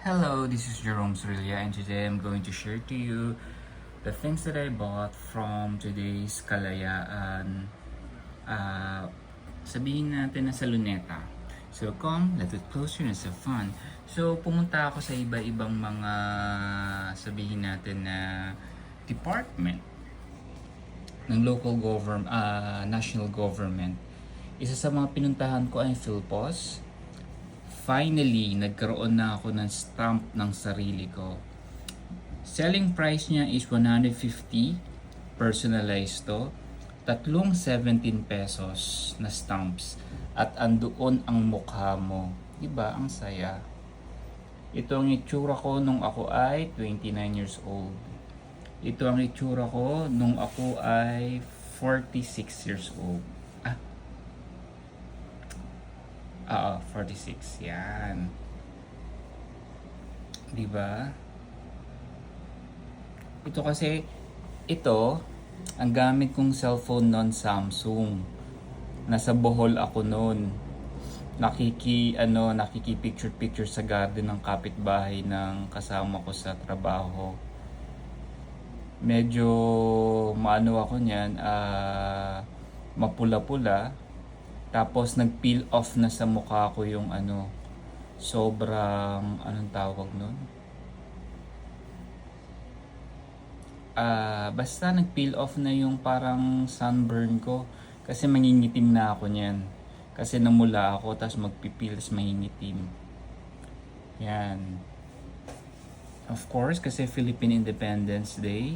Hello, this is Jerome Surilia and today I'm going to share to you the things that I bought from today's Kalayaan. Sabihin natin na sa Luneta. So come, let's get closer and have fun. So pumunta ako sa iba-ibang mga sabihin natin na department ng local government, national government. Isa sa mga pinuntahan ko ay Philpos. Finally, nagkaroon na ako ng stamp ng sarili ko. Selling price niya is 150, personalized to. Tatlong 17 pesos na stamps. At andoon ang mukha mo. Diba? Ang saya. Ito ang itsura ko nung ako ay 29 years old. Ito ang itsura ko nung ako ay 46 years old. 46. Yan. Diba? Ito, ang gamit kong cellphone non Samsung. Nasa Bohol ako noon. Nakiki-picture sa garden ng kapitbahay ng kasama ko sa trabaho. Medyo maano ako niyan, mapula-pula. Tapos nag-peel off na sa mukha ko yung sobrang, anong tawag nun? Basta nag-peel off na yung parang sunburn ko. Kasi mangingitim na ako niyan. Kasi namula ako, tapos magpipil, tapos mangingitim. Yan. Of course, kasi Philippine Independence Day.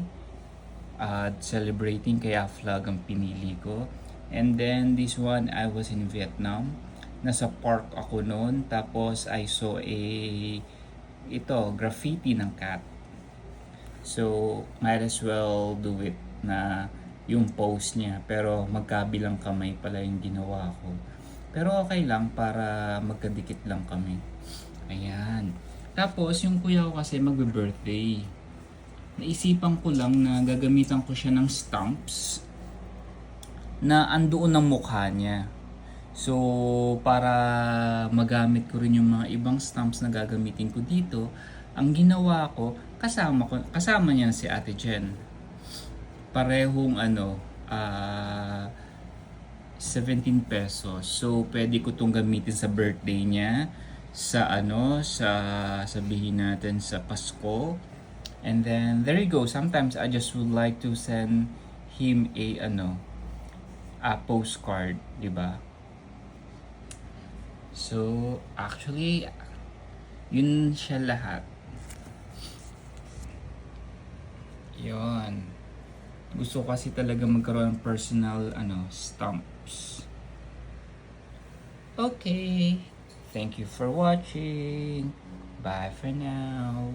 Celebrating, kaya flag ang pinili ko. And then this one, I was in Vietnam. Nasa park ako noon. Tapos I saw graffiti ng cat. So might as well do it na yung post niya. Pero magkabilang kamay pala yung ginawa ko. Pero okay lang para magkadikit lang kami. Ayan. Tapos yung kuya ko kasi magbe-birthday. Naisipan ko lang na gagamitan ko siya ng stamps na andoon ang mukha niya. So, para magamit ko rin yung mga ibang stamps na gagamitin ko dito, ang ginawa ko, kasama niya si Ate Jen. Parehong 17 pesos. So, pwede ko itong gamitin sa birthday niya, sa sabihin natin sa Pasko. And then, there you go. Sometimes I just would like to send him a postcard, di ba? So, actually, yun siya lahat. Yun. Gusto kasi talaga magkaroon ng personal, stamps. Okay. Thank you for watching. Bye for now.